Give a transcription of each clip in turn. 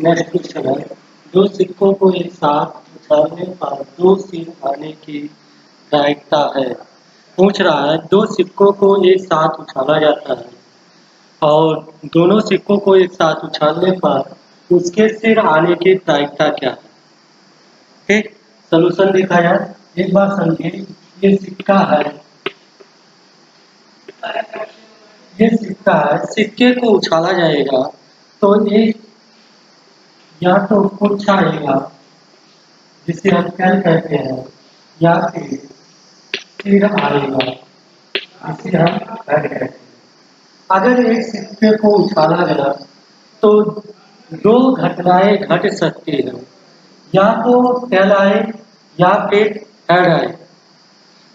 Next question है, दो सिक्कों को एक साथ उछालने पर दो सिर आने की प्रायिकता है। पूछ रहा है दो सिक्कों को एक साथ उछाला जाता है और दोनों सिक्कों को एक साथ उछालने पर उसके सिर आने की प्रायिकता क्या है। ठीक, सॉल्यूशन देखा जाए। एक बार समझिए, ये सिक्का है, ये सिक्का है, सिक्के को उछाला जाएगा तो एक या तो पुच्छ आएगा जिसे हम कैल कहते हैं, या फिर सिर आएगा जिसे हम हेड कहते हैं। अगर एक सिक्के को उछाला गया तो दो घटनाएं घट सकती है, या तो टेल आए या फिर हेड आए।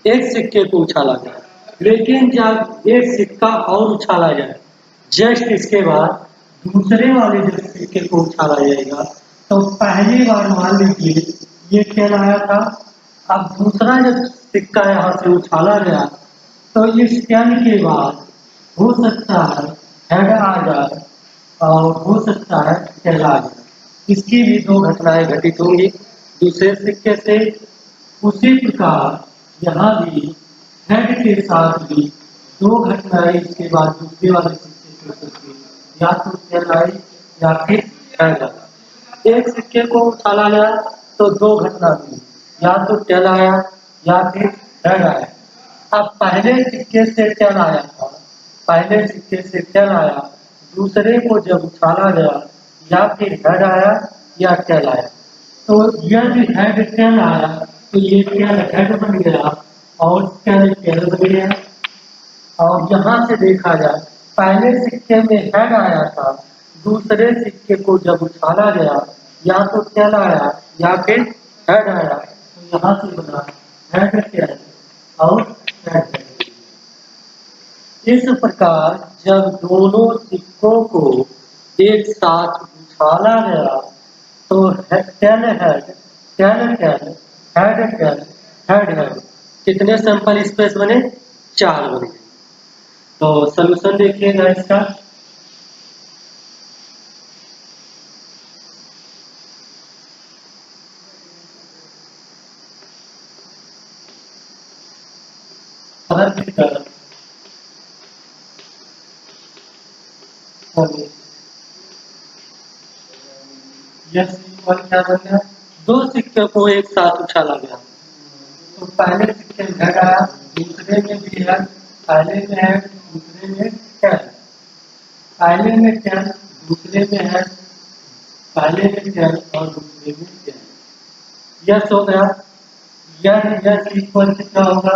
एक सिक्के को उछाला गया, लेकिन जब एक सिक्का और उछाला जाए जस्ट इसके बाद दूसरे वाले जब सिक्के को उछाला जाएगा तो पहली बार मान लीजिए ये टेल आया था, अब दूसरा जब सिक्का यहाँ से उछाला गया तो इस टेल के बाद हो सकता है हेड आ जाए और हो सकता है टेल आ जाए। इसकी भी दो घटनाएं घटित होंगी दूसरे सिक्के से। उसी प्रकार यहाँ भी हेड के साथ भी दो घटनाएं इसके बाद दूसरे वाले सिक्के को सकती, या तो टेल आई या फिर हेड आया। एक सिक्के को उछाला गया तो दो घटना हुई, या तो टेल आया या फिर हेड आया। अब पहले सिक्के से टेल आया था, पहले सिक्के से टेल आया, दूसरे को जब उछाला गया या फिर हेड आया या टेल आया, तो यदि हेड टेल आया तो ये टेल हेड बन गया और टेल टेल बन गया। और यहाँ से देखा जाए पहले सिक्के में हेड आया था, दूसरे सिक्के को जब उछाला गया या तो टेल आया या फिर हेड आया, तो यहाँ से बना हेड टेल और हेड टेल। इस प्रकार जब दोनों सिक्कों को एक साथ उछाला गया तो tail head, tail tail, head tail, head head, कितने सैंपल स्पेस बने? 4 बने। तो सॉल्यूशन देखिएगा इसका। यह सिक्का क्या बन गया? दो सिक्के को एक साथ उछाला गया तो पहले सिक्के में हेड आया, दूसरे में भी हेड, पहले में हेड दूसरे में टेल, पहले में टेल दूसरे में हेड, पहले में टेल और दूसरे में टेल। यह हो गया। यह इक्वल कितना होगा?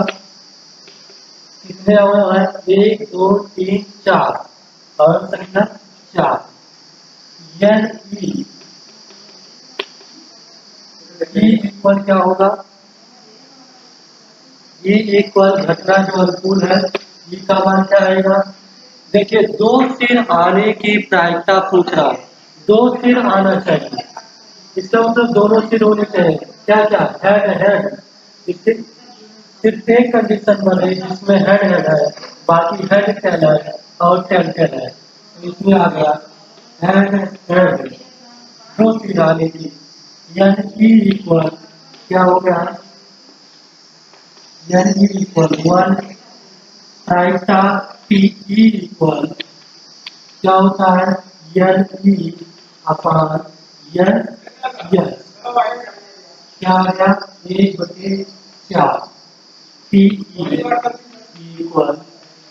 कितने है? 1 2 3 4 और संख्या 4। यह इक्वल क्या होगा? ये इक्वल घटना जो अनुकूल है, ई का मान क्या आएगा? देखिए दो सिर आने की प्रायिकता पूछ रहा है, दो सिर आना चाहिए, इसका मतलब दोनों सिर होने चाहिए। क्या क्या? Head head. इससे सिर्फ एक कंडीशन बन रही जिसमें हेड हेड है, बाकी हेड टेल है और टेल टेल है, तो इसमें आ गया हेड हेड, दो सिर आने की, यानी ई इक्वल क्या हो गया? यानी इक्वल 1 प्रायिकता पी ई इक्वल क्या होता है? एन ई अपान एन एस, क्या आ गया? 1/4 पी ई इक्वल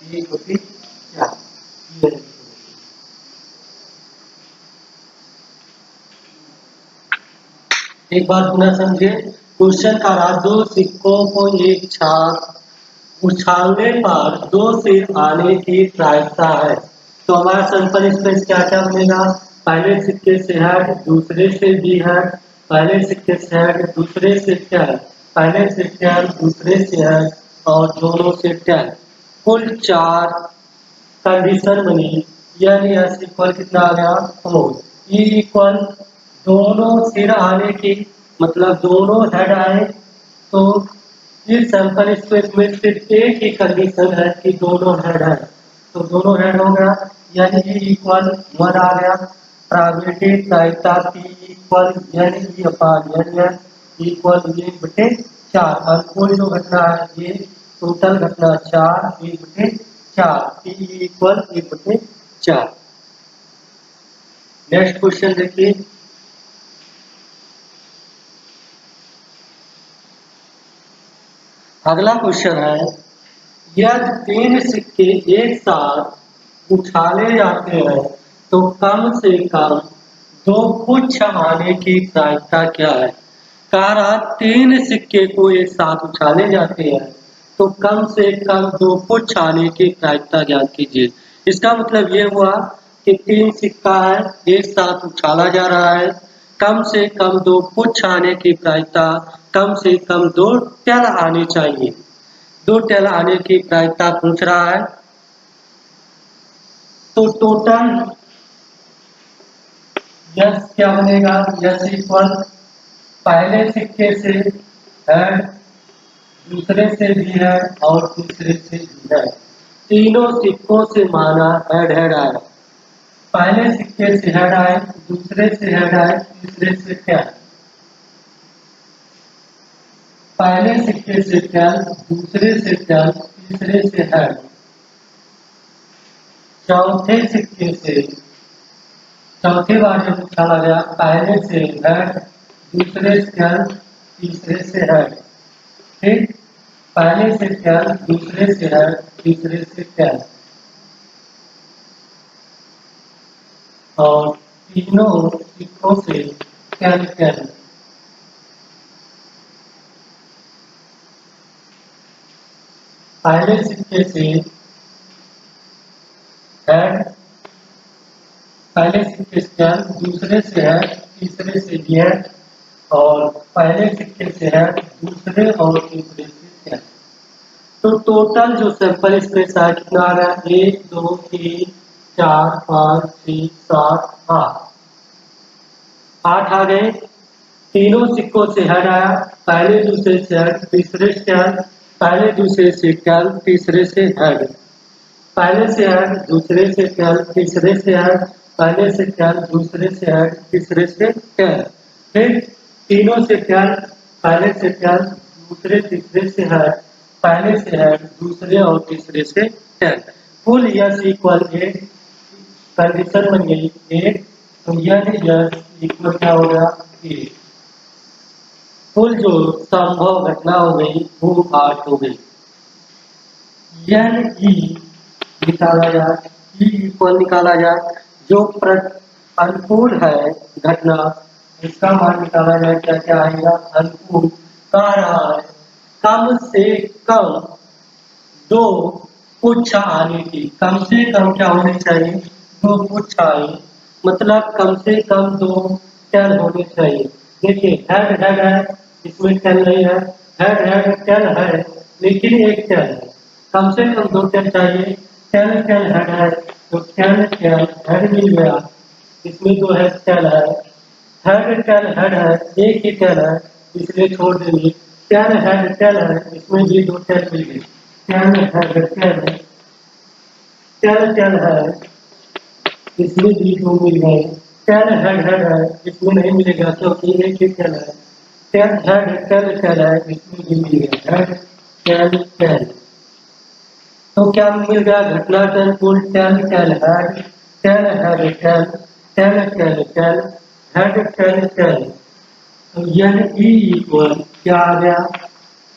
1/4। एक बार पुनः समझिए, क्वेश्चन का रहा दो सिक्कों को एक साथ उछालने पर दो सिर आने की प्रायिकता है। तो हमारा सैंपल स्पेस क्या क्या बनेगा? पहले सिक्के से हेड, दूसरे से भी हेड, पहले सिक्के से हेड, दूसरे से टेल, पहले से टेल, दूसरे से हेड और दोनों से टेल। कुल 4 कंडीशन बनी, यानी एस इक्वल कितना आ गया? 4। ई इक्वल दोनों सिर आने की, मतलब दोनों हेड आए, तो इस सैंपल स्पेस में सिर्फ एक ही कंडीशन है कि दोनों हेड है, तो दोनों हेड हो गया, यानी ई इक्वल 1 आ गया। प्रोबेबिलिटी प्रायिकता P इक्वल n ई अपान n इक्वल 1/4। अनुकूल जो घटना है ये टोटल घटना 4 1/4 P इक्वल 1/4। नेक्स्ट क्वेश्चन देखिए। अगला क्वेश्चन है यदि 3 सिक्के एक साथ उछाले जाते हैं तो कम से कम 2 पुच्छ आने की प्रायिकता क्या है। कह रहा 3 सिक्के को एक साथ उछाले जाते हैं तो कम से कम 2 पुच्छ आने की प्रायिकता ज्ञात कीजिए। इसका मतलब ये हुआ कि 3 सिक्का है एक साथ उछाला जा रहा है, कम से कम 2 पुच्छ आने की प्रायिकता कम से कम 2 टैल आनी चाहिए। 2 टैल आने की प्रायिकता पूछ रहा है। तो टोटल यस क्या बनेगा, यस इक्वल पहले सिक्के से है, दूसरे से भी है और तीसरे से भी है। तीनों सिक्कों से माना हेड हेड आए। पहले सिक्के से हेड आए, दूसरे से हेड आए, तीसरे से टैल। पहले सिक्के से टैल, दूसरे से टैल, तीसरे से हेड। चौथे सिक्के से चौथे बार जब उछाला गया पहले से हेड, दूसरे से टैल, तीसरे से हेड। ठीक, पहले से टैल, दूसरे से हेड, तीसरे से टैल और तीनों सिक्कों से टैल टैल। पहले सिक्के से हेड, पहले सिक्के से टैल, दूसरे से हेड, तीसरे से हेड और पहले सिक्के से हेड, दूसरे और तीसरे से टैल। तो टोटल जो सैंपल स्पेस है कितना आ रहा है, 1 2 3 4 5 6 7 8 आ गए। तीनों सिक्कों से हेड आया, पहले दूसरे से हेड, तीसरे से हेड, पहले दूसरे से टैल, तीसरे से हेड, पहले से हेड, दूसरे से टैल, तीसरे से हेड, पहले से टैल, दूसरे से हेड, तीसरे से टैल। फिर तीनों से टैल, पहले से टैल, दूसरे तीसरे से हेड, पहले से हेड, दूसरे और तीसरे से टैल। कुल यस इक्वल 8, कंडीशन बन गई 8, तो यस इक्वल क्या हो गया 8। कुल जो संभव घटना हो गई वो 8 हो गई। यह निकाला जाए, ई इक्वल निकाला जाए, जो अनुकूल है घटना इसका मान निकाला जाए। क्या क्या आएगा, अनुकूल कह रहा है कम से कम 2 पुच्छ आने की, कम से कम क्या होनी चाहिए 2 पुच्छ आए, मतलब कम से कम 2 टैल होने चाहिए। देखिए हेड हेड है, इसमें टैल नहीं है, हेड हेड टैल है लेकिन एक टैल है, कम से कम 2 टैल चाहिए। टैल टैल हेड है तो टैल टैल हेड मिल गया, इसमें जो है टैल है, हेड टैल हेड है, एक ही टैल है इसलिए छोड़ देंगे। टैल हेड टैल है, इसमें भी 2 टैल मिल गए, टैल हेड टैल है, टैल टैल है, इसमें भी 2 मिल गए। टैल हेड हेड है, इसमें नहीं मिलेगा क्योंकि एक ही टैल है। टैल हेड टैल टैल है, इसमें भी मिल गया हेड टैल टैल। तो क्या मिल गया, घटना टैल कुल tail tail head, tail head tail, tail tail tail, head tail tail. तो यह ई इक्वल क्या आ गया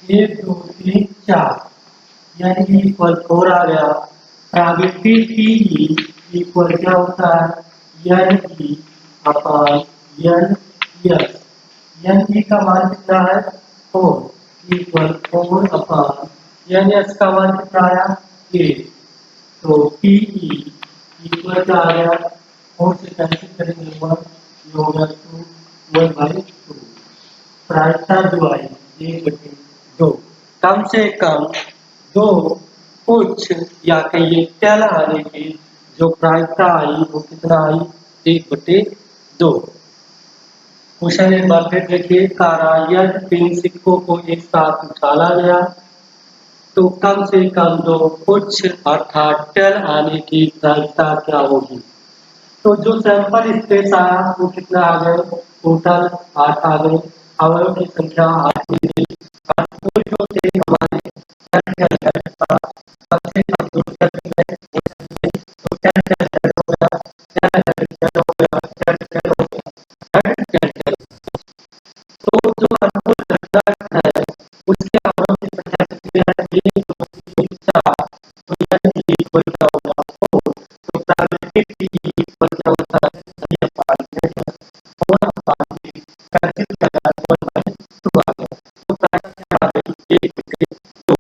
1 2 3 4, यह ई इक्वल 4 आ गया। प्रोबेबिलिटी P इक्वल क्या होता है एन ई अपान एन एस। एन ई का मान कितना है 4 इक्वल 4 अपान एन एस का मान कितना आया 8। तो पी इक्वल क्या आ गया 4 से कैंसिल करेंगे 1, ये हो गया 2 1/2। प्रायिकता जो आई 1/2, कम से कम 2 पुच्छ या कहिए टैल आने की जो प्रायिकता आई वो कितना आई 1/2। क्वेश्चन एक बार फिर देखिए, कारायन 3 सिक्कों को एक साथ उछाला गया तो कम से कम 2 पुच्छ अर्थात टैल आने की प्रायिकता क्या होगी। तो जो सैंपल स्पेस आया वो कितना आ गए, टोटल 8 आ गए, अवयव की संख्या 8 हुई थी। कुल जो थे हमारे 10 कैलकुलेट का सबसे कम जो कैलकुलेट तो 10 कैलकुलेट हो गया, 10 कैलकुलेट हो गया, 10 कैलकुलेट हो गया, 10 कैलकुलेट। तो जो अनुकूल घटक है उसके अवयव की संख्या कितनी है, 1 2 3 4, तो यानी इक्वल क्या होगा 4। तो प्राकृतिक की इक्वल क्या होता है, ये 5 है और 5 कैंसिल कर रहा है 1/2 आ गया। तो प्राकृतिक आ गई 1 के 2।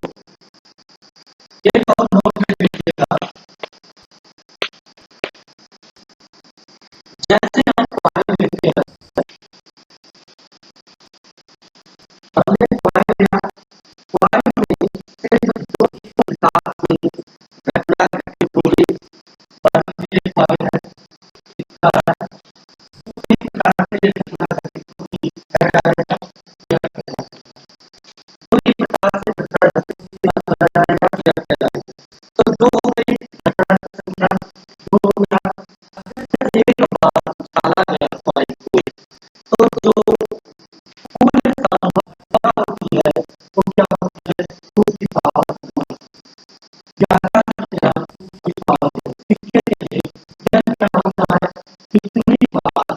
एक और नोट में देखिएगा, जैसे हम कॉइल लेते हैं, हमने कॉइल लिया, कॉइल में सिर्फ दो प्रकार की घटना घटित होगी, ये कॉइल है, इसका उसी प्रकार से ये घटना घटित होगी, पूरी प्रकार से घटना घटित जाएगा किया जाएगा। तो दो हो गई घटना की संख्या, दो हो गया। अगर एक बार डाला गया कॉइल को, तो जो पूर्ण संभावना होती है वो क्या होती है, 2 की पावर 4। क्या करते हैं 2 की पावर 4 सिक्के के लिए यह क्या होता है, कितनी बार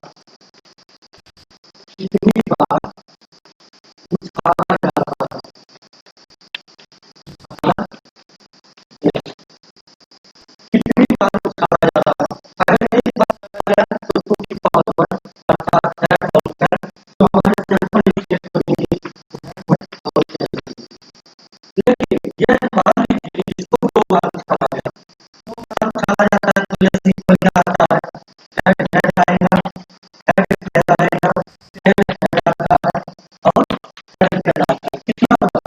उछाला जाता है, कितनी बार उछाला जाता है। अगर एक बार उछाला जाए तो 2 की पावर 1 अर्थात 10 होता है, तो हमारे सैंपल स्पेस बनेगी। लेकिन यह मान लीजिए इसको 2 बार उछाला गया, 2 बार उछाला जाता है तो यह सिंपल क्या आता है, हेड हेड आएगा, हेड हेड आएगा, हेड हेड आता है और हेड हेड आता है। कितना होगा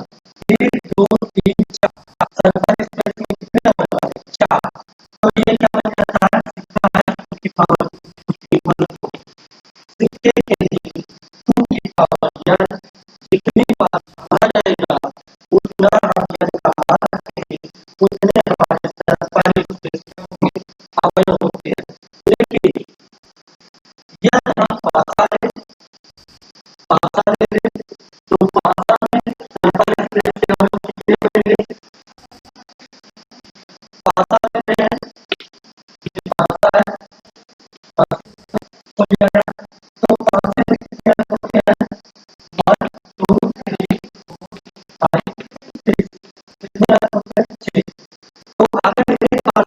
1 2 3 4, सैंपल स्पेस में कितने होगा 4। तो ये क्या बन जाता है, सिक्का है 2 की पावर 2, सिक्के के लिए 2 की पावर या जितनी बार उछाला जाएगा उतना हम यह कहा रखेंगे, उतने हमारे सैंपल स्पेस में अवयव होते हैं। लेकिन यह हम पासा ले लें तो पासा में सैंपल स्पेस के अवयव कितने बनेंगे, पासा में है, ये पासा है, तो यह तो पासे में कितने होते हैं 1 2 3 5 6, कितने होते हैं 6। तो अगर एक बार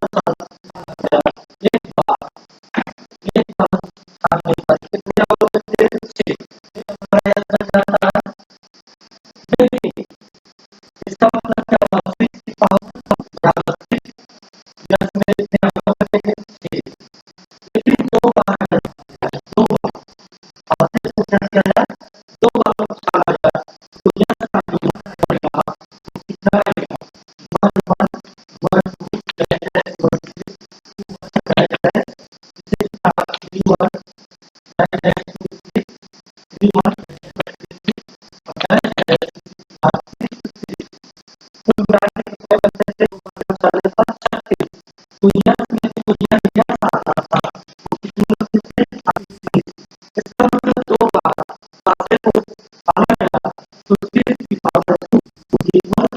एक बार एक बार आगे पर कितने होते हैं 6, हमारा यह बन जाता है। लेकिन इसका मतलब क्या हुआ, 6 की पावर बराबर 6, 10 में कितने बनेंगे 6। लेकिन 2 बार है, 2 बार आपसे पूछा गया है, 2 बार उछाला जाए तो यह का पड़ेगा कितना आएगा 1 1 1 2 3 इसका मतलब 2 बार पासे को पाला गया तो 6 की पावर 2 इक्वल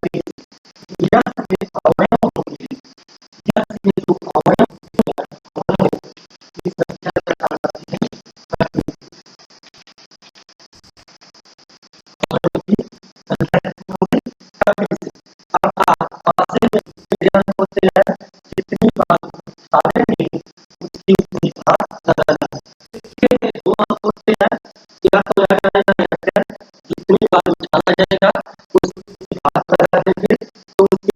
30। यह में अवयव होंगे, यह में जो अवयव की संख्या घटाती है, अवयव की संख्या कितनी होगी 30। अर्थात पासे में विद्यमान होते हैं, जितनी बार उछालेंगे उसकी उतनी बार लगाना है। इसके लिए 2 अंक होते हैं, या तो लगाना है जितनी बार उछाला जाएगा उसकी बार लगा देंगे तो उसकी